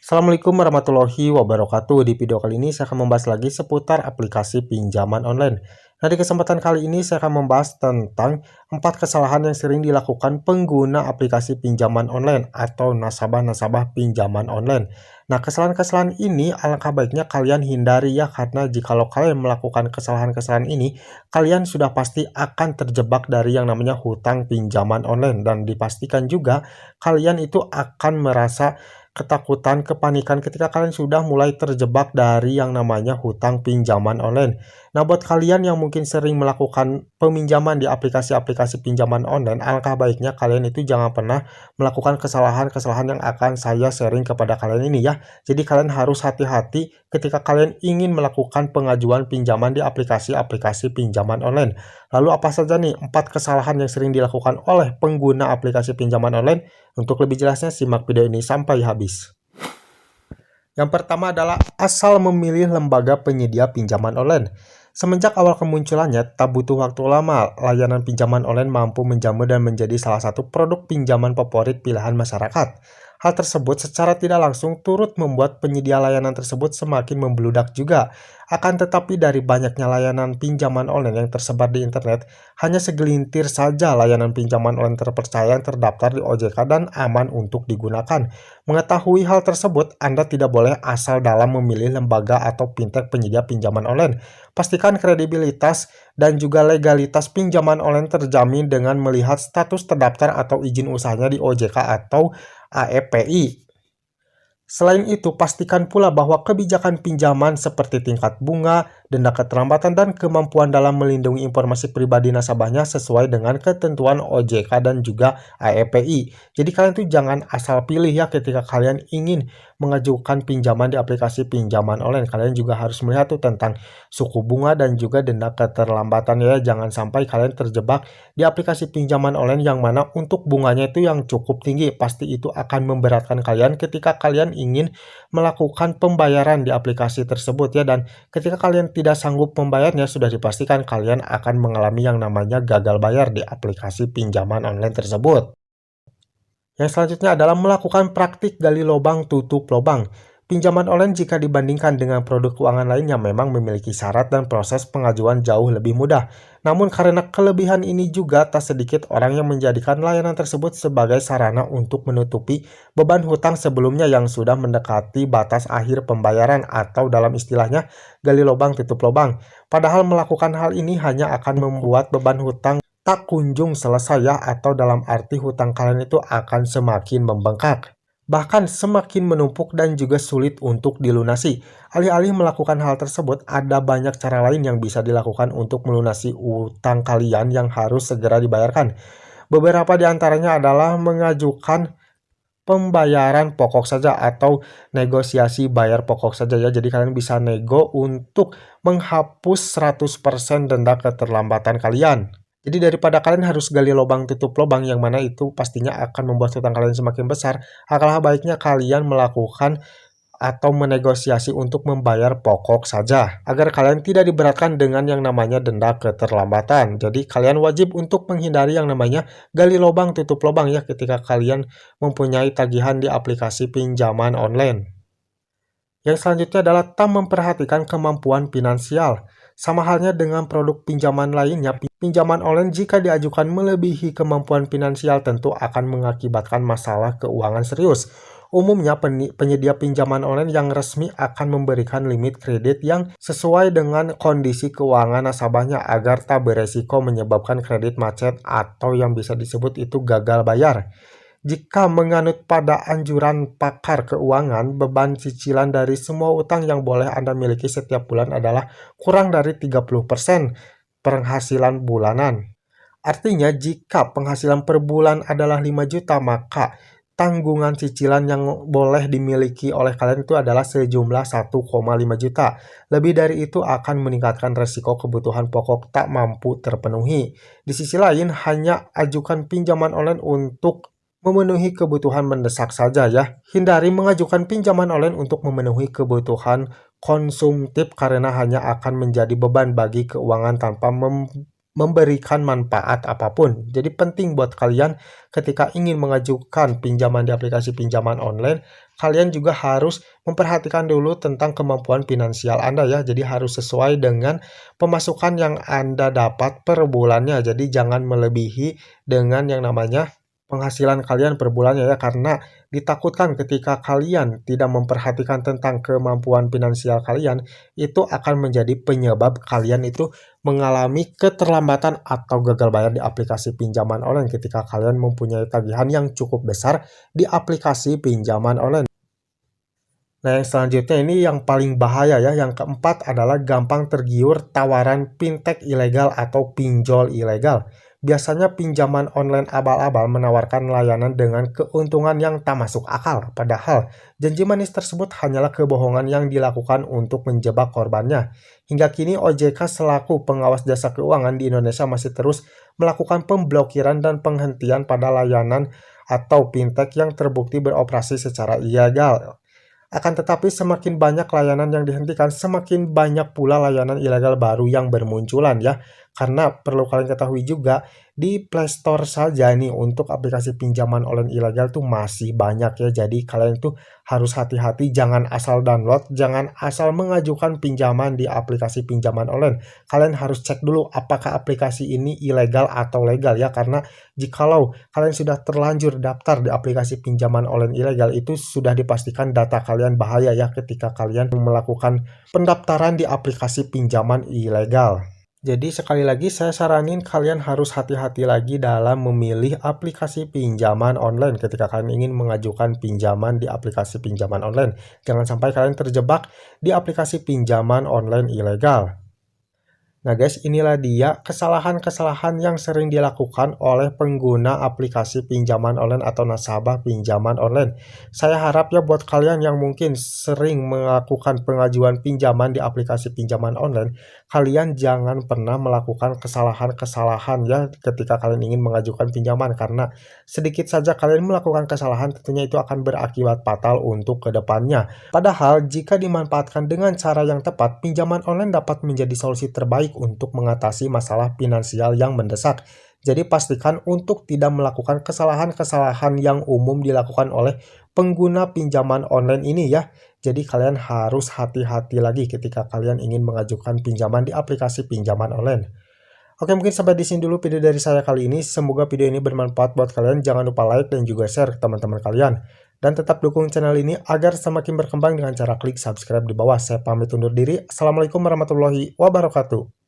Assalamualaikum warahmatullahi wabarakatuh. Di video kali ini saya akan membahas lagi seputar aplikasi pinjaman online. Nah, di kesempatan kali ini saya akan membahas tentang 4 kesalahan yang sering dilakukan pengguna aplikasi pinjaman online atau nasabah-nasabah pinjaman online. Nah, kesalahan-kesalahan ini alangkah baiknya kalian hindari ya, karena jikalau kalian melakukan kesalahan-kesalahan ini, kalian sudah pasti akan terjebak dari yang namanya hutang pinjaman online, dan dipastikan juga kalian itu akan merasa ketakutan, kepanikan ketika kalian sudah mulai terjebak dari yang namanya hutang pinjaman online. Nah, buat kalian yang mungkin sering melakukan peminjaman di aplikasi-aplikasi pinjaman online, alangkah baiknya kalian itu jangan pernah melakukan kesalahan-kesalahan yang akan saya sharing kepada kalian ini ya. Jadi kalian harus hati-hati ketika kalian ingin melakukan pengajuan pinjaman di aplikasi-aplikasi pinjaman online. Lalu apa saja nih 4 kesalahan yang sering dilakukan oleh pengguna aplikasi pinjaman online? Untuk lebih jelasnya, simak video ini sampai habis. Yang pertama adalah asal memilih lembaga penyedia pinjaman online. Semenjak awal kemunculannya, tak butuh waktu lama, layanan pinjaman online mampu menjamu dan menjadi salah satu produk pinjaman favorit pilihan masyarakat. Hal tersebut secara tidak langsung turut membuat penyedia layanan tersebut semakin membludak juga. Akan tetapi dari banyaknya layanan pinjaman online yang tersebar di internet, hanya segelintir saja layanan pinjaman online terpercaya yang terdaftar di OJK dan aman untuk digunakan. Mengetahui hal tersebut, Anda tidak boleh asal dalam memilih lembaga atau fintech penyedia pinjaman online. Pastikan kredibilitas dan juga legalitas pinjaman online terjamin dengan melihat status terdaftar atau izin usahanya di OJK atau AEPI. Selain itu, pastikan pula bahwa kebijakan pinjaman seperti tingkat bunga, denda keterlambatan, dan kemampuan dalam melindungi informasi pribadi nasabahnya sesuai dengan ketentuan OJK dan juga AEPI. Jadi kalian tuh jangan asal pilih ya ketika kalian ingin mengajukan pinjaman di aplikasi pinjaman online. Kalian juga harus melihat tuh tentang suku bunga dan juga denda keterlambatan ya. Jangan sampai kalian terjebak di aplikasi pinjaman online yang mana untuk bunganya itu yang cukup tinggi. Pasti itu akan memberatkan kalian ketika kalian ingin melakukan pembayaran di aplikasi tersebut ya, dan ketika kalian tidak sanggup membayarnya, sudah dipastikan kalian akan mengalami yang namanya gagal bayar di aplikasi pinjaman online tersebut. Yang selanjutnya adalah melakukan praktik gali lubang tutup lubang. Pinjaman online jika dibandingkan dengan produk keuangan lainnya memang memiliki syarat dan proses pengajuan jauh lebih mudah. Namun karena kelebihan ini juga tak sedikit orang yang menjadikan layanan tersebut sebagai sarana untuk menutupi beban hutang sebelumnya yang sudah mendekati batas akhir pembayaran, atau dalam istilahnya gali lubang tutup lubang. Padahal melakukan hal ini hanya akan membuat beban hutang tak kunjung selesai ya, atau dalam arti hutang kalian itu akan semakin membengkak. Bahkan semakin menumpuk dan juga sulit untuk dilunasi. Alih-alih melakukan hal tersebut, ada banyak cara lain yang bisa dilakukan untuk melunasi utang kalian yang harus segera dibayarkan. Beberapa di antaranya adalah mengajukan pembayaran pokok saja atau negosiasi bayar pokok saja ya. Jadi kalian bisa nego untuk menghapus 100% denda keterlambatan kalian. Jadi daripada kalian harus gali lubang tutup lubang yang mana itu pastinya akan membuat hutang kalian semakin besar, alangkah baiknya kalian melakukan atau menegosiasi untuk membayar pokok saja agar kalian tidak diberatkan dengan yang namanya denda keterlambatan. Jadi kalian wajib untuk menghindari yang namanya gali lubang tutup lubang ya ketika kalian mempunyai tagihan di aplikasi pinjaman online. Yang selanjutnya adalah tak memperhatikan kemampuan finansial. Sama halnya dengan produk pinjaman lainnya, pinjaman online jika diajukan melebihi kemampuan finansial tentu akan mengakibatkan masalah keuangan serius. Umumnya penyedia pinjaman online yang resmi akan memberikan limit kredit yang sesuai dengan kondisi keuangan nasabahnya agar tak beresiko menyebabkan kredit macet atau yang bisa disebut itu gagal bayar. Jika menganut pada anjuran pakar keuangan, beban cicilan dari semua utang yang boleh Anda miliki setiap bulan adalah kurang dari 30% penghasilan bulanan. Artinya, jika penghasilan per bulan adalah 5 juta, maka tanggungan cicilan yang boleh dimiliki oleh kalian itu adalah sejumlah 1,5 juta. Lebih dari itu akan meningkatkan resiko kebutuhan pokok tak mampu terpenuhi. Di sisi lain, hanya ajukan pinjaman online untuk memenuhi kebutuhan mendesak saja ya. Hindari mengajukan pinjaman online untuk memenuhi kebutuhan konsumtif karena hanya akan menjadi beban bagi keuangan tanpa memberikan manfaat apapun. Jadi penting buat kalian ketika ingin mengajukan pinjaman di aplikasi pinjaman online, kalian juga harus memperhatikan dulu tentang kemampuan finansial Anda ya. Jadi harus sesuai dengan pemasukan yang Anda dapat per bulannya. Jadi jangan melebihi dengan yang namanya penghasilan kalian per bulannya ya, karena ditakutkan ketika kalian tidak memperhatikan tentang kemampuan finansial kalian, itu akan menjadi penyebab kalian itu mengalami keterlambatan atau gagal bayar di aplikasi pinjaman online ketika kalian mempunyai tagihan yang cukup besar di aplikasi pinjaman online. Nah, yang selanjutnya ini yang paling bahaya ya. Yang keempat adalah gampang tergiur tawaran fintech ilegal atau pinjol ilegal. Biasanya pinjaman online abal-abal menawarkan layanan dengan keuntungan yang tak masuk akal. Padahal, janji manis tersebut hanyalah kebohongan yang dilakukan untuk menjebak korbannya. Hingga kini OJK selaku pengawas jasa keuangan di Indonesia masih terus melakukan pemblokiran dan penghentian pada layanan atau fintech yang terbukti beroperasi secara ilegal. Akan tetapi semakin banyak layanan yang dihentikan, semakin banyak pula layanan ilegal baru yang bermunculan ya. Karena perlu kalian ketahui juga, di Play Store saja nih untuk aplikasi pinjaman online ilegal tuh masih banyak ya. Jadi kalian tuh harus hati-hati, jangan asal download, jangan asal mengajukan pinjaman di aplikasi pinjaman online. Kalian harus cek dulu apakah aplikasi ini ilegal atau legal ya. Karena jikalau kalian sudah terlanjur daftar di aplikasi pinjaman online ilegal, itu sudah dipastikan data kalian bahaya ya ketika kalian melakukan pendaftaran di aplikasi pinjaman ilegal. Jadi sekali lagi saya saranin kalian harus hati-hati lagi dalam memilih aplikasi pinjaman online ketika kalian ingin mengajukan pinjaman di aplikasi pinjaman online. Jangan sampai kalian terjebak di aplikasi pinjaman online ilegal. Nah guys, inilah dia kesalahan-kesalahan yang sering dilakukan oleh pengguna aplikasi pinjaman online atau nasabah pinjaman online. Saya harap ya buat kalian yang mungkin sering melakukan pengajuan pinjaman di aplikasi pinjaman online, kalian jangan pernah melakukan kesalahan-kesalahan ya ketika kalian ingin mengajukan pinjaman, karena sedikit saja kalian melakukan kesalahan tentunya itu akan berakibat fatal untuk kedepannya. Padahal jika dimanfaatkan dengan cara yang tepat, pinjaman online dapat menjadi solusi terbaik untuk mengatasi masalah finansial yang mendesak. Jadi pastikan untuk tidak melakukan kesalahan-kesalahan yang umum dilakukan oleh pengguna pinjaman online ini ya. Jadi kalian harus hati-hati lagi ketika kalian ingin mengajukan pinjaman di aplikasi pinjaman online. Oke, mungkin sampai di sini dulu video dari saya kali ini. Semoga video ini bermanfaat buat kalian. Jangan lupa like dan juga share ke teman-teman kalian. Dan tetap dukung channel ini agar semakin berkembang dengan cara klik subscribe di bawah. Saya pamit undur diri. Assalamualaikum warahmatullahi wabarakatuh.